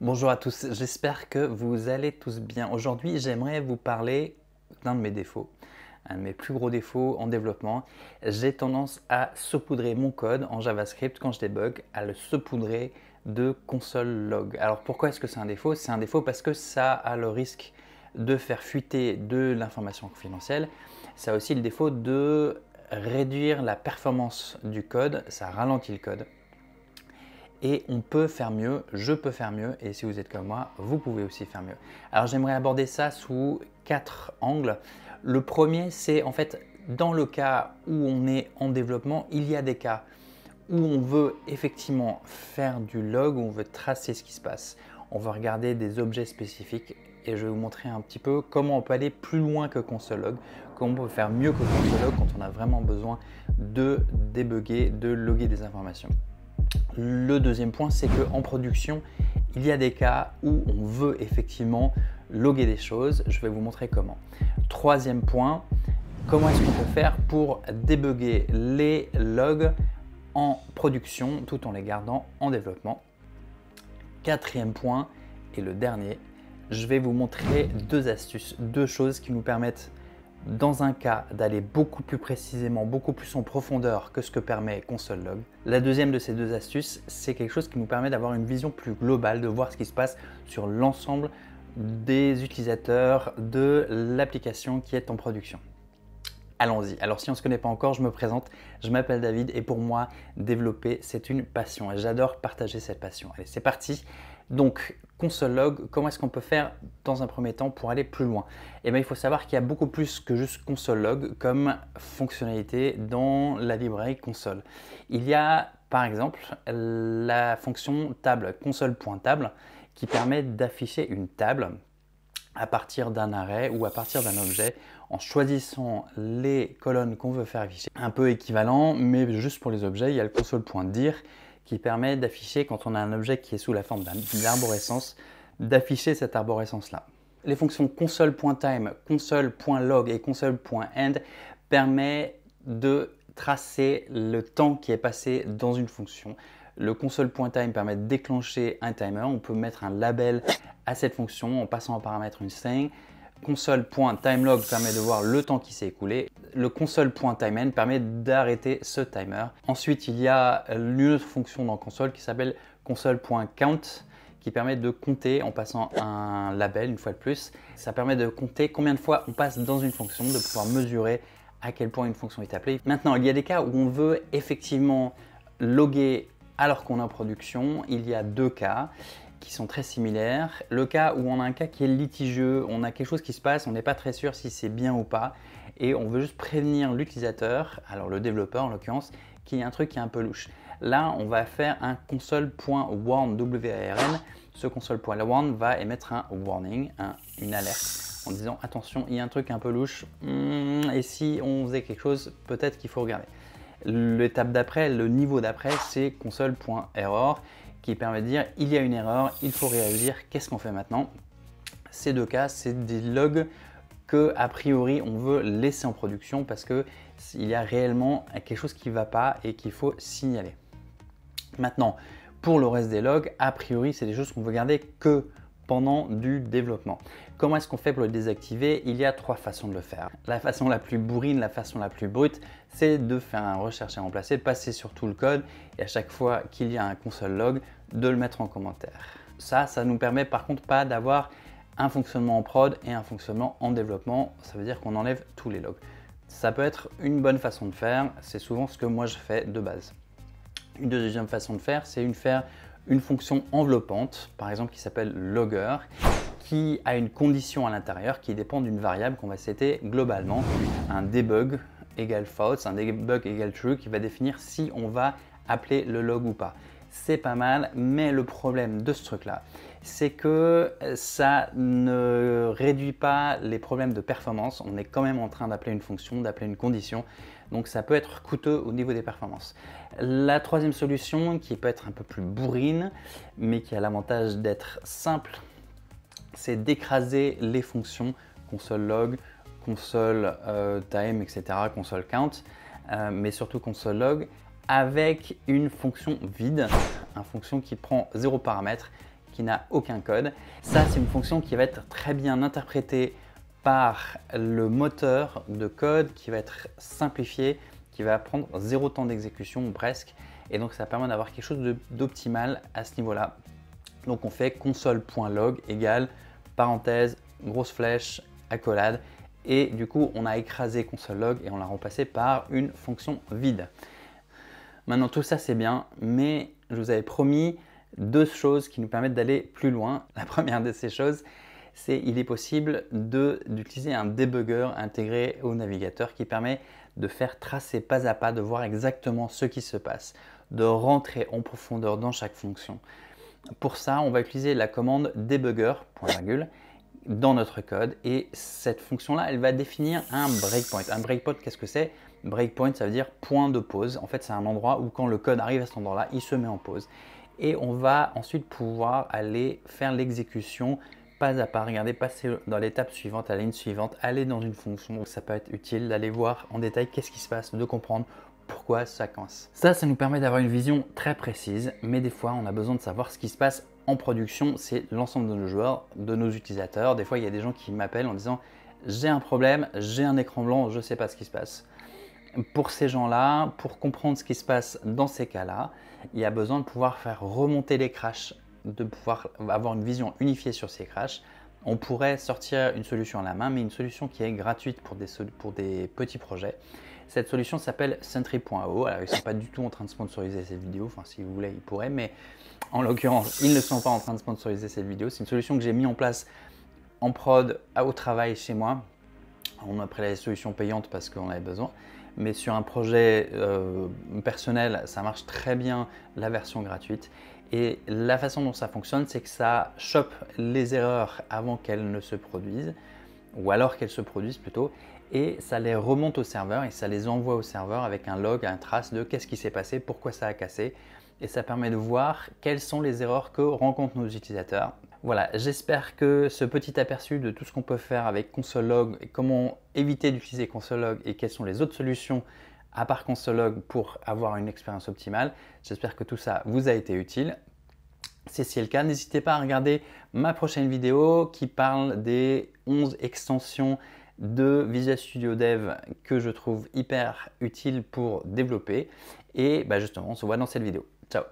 Bonjour à tous, j'espère que vous allez tous bien. Aujourd'hui, j'aimerais vous parler d'un de mes défauts, un de mes plus gros défauts en développement. J'ai tendance à saupoudrer mon code en JavaScript quand je débug, à le saupoudrer de console log. Alors pourquoi est-ce que c'est un défaut? C'est un défaut parce que ça a le risque de faire fuiter de l'information confidentielle. Ça a aussi le défaut de réduire la performance du code, ça ralentit le code. Et on peut faire mieux, je peux faire mieux, et si vous êtes comme moi, vous pouvez aussi faire mieux. Alors j'aimerais aborder ça sous 4 angles. Le premier, c'est en fait dans le cas où on est en développement, il y a des cas où on veut effectivement faire du log, où on veut tracer ce qui se passe. On va regarder des objets spécifiques et je vais vous montrer un petit peu comment on peut aller plus loin que console log, comment on peut faire mieux que console log quand on a vraiment besoin de débugger, de loguer des informations. Le deuxième point, c'est qu'en production, il y a des cas où on veut effectivement loguer des choses. Je vais vous montrer comment. Troisième point, comment est-ce qu'on peut faire pour débugger les logs en production tout en les gardant en développement. Quatrième point et le dernier, je vais vous montrer deux astuces, deux choses qui nous permettent dans un cas d'aller beaucoup plus précisément, beaucoup plus en profondeur que ce que permet console log. La deuxième de ces deux astuces, c'est quelque chose qui nous permet d'avoir une vision plus globale, de voir ce qui se passe sur l'ensemble des utilisateurs de l'application qui est en production. Allons-y. Alors si on ne se connaît pas encore, je me présente, je m'appelle David et pour moi, développer, c'est une passion et j'adore partager cette passion. Allez, c'est parti. Donc, console log, comment est-ce qu'on peut faire dans un premier temps pour aller plus loin? Eh bien, il faut savoir qu'il y a beaucoup plus que juste console log comme fonctionnalité dans la librairie console. Il y a par exemple la fonction table, console.table, qui permet d'afficher une table à partir d'un array ou à partir d'un objet en choisissant les colonnes qu'on veut faire afficher. Un peu équivalent, mais juste pour les objets, il y a le console.dir qui permet d'afficher, quand on a un objet qui est sous la forme d'une arborescence, d'afficher cette arborescence-là. Les fonctions console.time, console.log et console.end permettent de tracer le temps qui est passé dans une fonction. Le console.time permet de déclencher un timer. On peut mettre un label à cette fonction en passant en paramètre une string. Console.timelog permet de voir le temps qui s'est écoulé. Le console.timeend permet d'arrêter ce timer. Ensuite, il y a une autre fonction dans console qui s'appelle console.count qui permet de compter en passant un label une fois de plus. Ça permet de compter combien de fois on passe dans une fonction, de pouvoir mesurer à quel point une fonction est appelée. Maintenant, il y a des cas où on veut effectivement loguer alors qu'on est en production. Il y a deux cas qui sont très similaires. Le cas où on a un cas qui est litigieux, on a quelque chose qui se passe, on n'est pas très sûr si c'est bien ou pas, et on veut juste prévenir l'utilisateur, alors le développeur en l'occurrence, qu'il y a un truc qui est un peu louche. Là, on va faire un console.warn, W-A-R-N. Ce console.warn va émettre un warning, une alerte, en disant attention, il y a un truc un peu louche, et si on faisait quelque chose, peut-être qu'il faut regarder. L'étape d'après, le niveau d'après, c'est console.error qui permet de dire il y a une erreur, il faut réagir, qu'est-ce qu'on fait maintenant? Ces deux cas, c'est des logs que a priori on veut laisser en production parce qu'il y a réellement quelque chose qui ne va pas et qu'il faut signaler. Maintenant, pour le reste des logs, a priori, c'est des choses qu'on veut garder que pendant du développement. Comment est-ce qu'on fait pour le désactiver? Il y a trois façons de le faire. La façon la plus bourrine, la façon la plus brute, c'est de faire un recherche et remplacer, passer sur tout le code et à chaque fois qu'il y a un console log, de le mettre en commentaire. Ça nous permet par contre pas d'avoir un fonctionnement en prod et un fonctionnement en développement. Ça veut dire qu'on enlève tous les logs. Ça peut être une bonne façon de faire, c'est souvent ce que moi je fais de base. Une deuxième façon de faire, c'est faire une fonction enveloppante, par exemple qui s'appelle logger, qui a une condition à l'intérieur qui dépend d'une variable qu'on va setter globalement. Un debug égale false, un debug égale true qui va définir si on va appeler le log ou pas. C'est pas mal, mais le problème de ce truc-là, c'est que ça ne réduit pas les problèmes de performance. On est quand même en train d'appeler une fonction, d'appeler une condition. Donc ça peut être coûteux au niveau des performances. La troisième solution, qui peut être un peu plus bourrine, mais qui a l'avantage d'être simple, c'est d'écraser les fonctions console log, console time, etc., console count, mais surtout console log, avec une fonction vide, une fonction qui prend 0 paramètre, qui n'a aucun code. Ça, c'est une fonction qui va être très bien interprétée par le moteur de code, qui va être simplifié, qui va prendre 0 temps d'exécution presque. Et donc, ça permet d'avoir quelque chose d'optimal à ce niveau-là. Donc, on fait console.log égale parenthèse, grosse flèche, accolade. Et du coup, on a écrasé console.log et on l'a remplacé par une fonction vide. Maintenant, tout ça, c'est bien, mais je vous avais promis 2 choses qui nous permettent d'aller plus loin. La première de ces choses, c'est qu'il est possible d'utiliser un debugger intégré au navigateur qui permet de faire tracer pas à pas, de voir exactement ce qui se passe, de rentrer en profondeur dans chaque fonction. Pour ça, on va utiliser la commande debugger, point virgule, dans notre code et cette fonction-là, elle va définir un breakpoint. Un breakpoint, qu'est-ce que c'est? Breakpoint, ça veut dire point de pause. En fait, c'est un endroit où quand le code arrive à cet endroit-là, il se met en pause. Et on va ensuite pouvoir aller faire l'exécution pas à pas, regardez, passer dans l'étape suivante, à la ligne suivante, aller dans une fonction. Donc ça peut être utile d'aller voir en détail qu'est-ce qui se passe, de comprendre pourquoi ça coince. Ça nous permet d'avoir une vision très précise, mais des fois, on a besoin de savoir ce qui se passe en production. C'est l'ensemble de nos joueurs, de nos utilisateurs. Des fois, il y a des gens qui m'appellent en disant « j'ai un problème, j'ai un écran blanc, je ne sais pas ce qui se passe ». Pour ces gens-là, pour comprendre ce qui se passe dans ces cas-là, il y a besoin de pouvoir faire remonter les crashs, de pouvoir avoir une vision unifiée sur ces crashs. On pourrait sortir une solution à la main, mais une solution qui est gratuite pour des petits projets. Cette solution s'appelle Sentry.io. Alors, ils ne sont pas du tout en train de sponsoriser cette vidéo. Enfin, si vous voulez, ils pourraient, mais en l'occurrence, ils ne sont pas en train de sponsoriser cette vidéo. C'est une solution que j'ai mis en place en prod au travail chez moi. On a pris la solution payante parce qu'on avait besoin. Mais sur un projet personnel, ça marche très bien la version gratuite. Et la façon dont ça fonctionne, c'est que ça chope les erreurs avant qu'elles ne se produisent, ou alors qu'elles se produisent plutôt, et ça les remonte au serveur et ça les envoie au serveur avec un log, un trace de qu'est-ce qui s'est passé, pourquoi ça a cassé. Et ça permet de voir quelles sont les erreurs que rencontrent nos utilisateurs. Voilà, j'espère que ce petit aperçu de tout ce qu'on peut faire avec console.log et comment éviter d'utiliser console.log et quelles sont les autres solutions à part console.log pour avoir une expérience optimale. J'espère que tout ça vous a été utile. Si c'est le cas, n'hésitez pas à regarder ma prochaine vidéo qui parle des 11 extensions de Visual Studio Dev que je trouve hyper utiles pour développer. Et justement, on se voit dans cette vidéo. Ciao!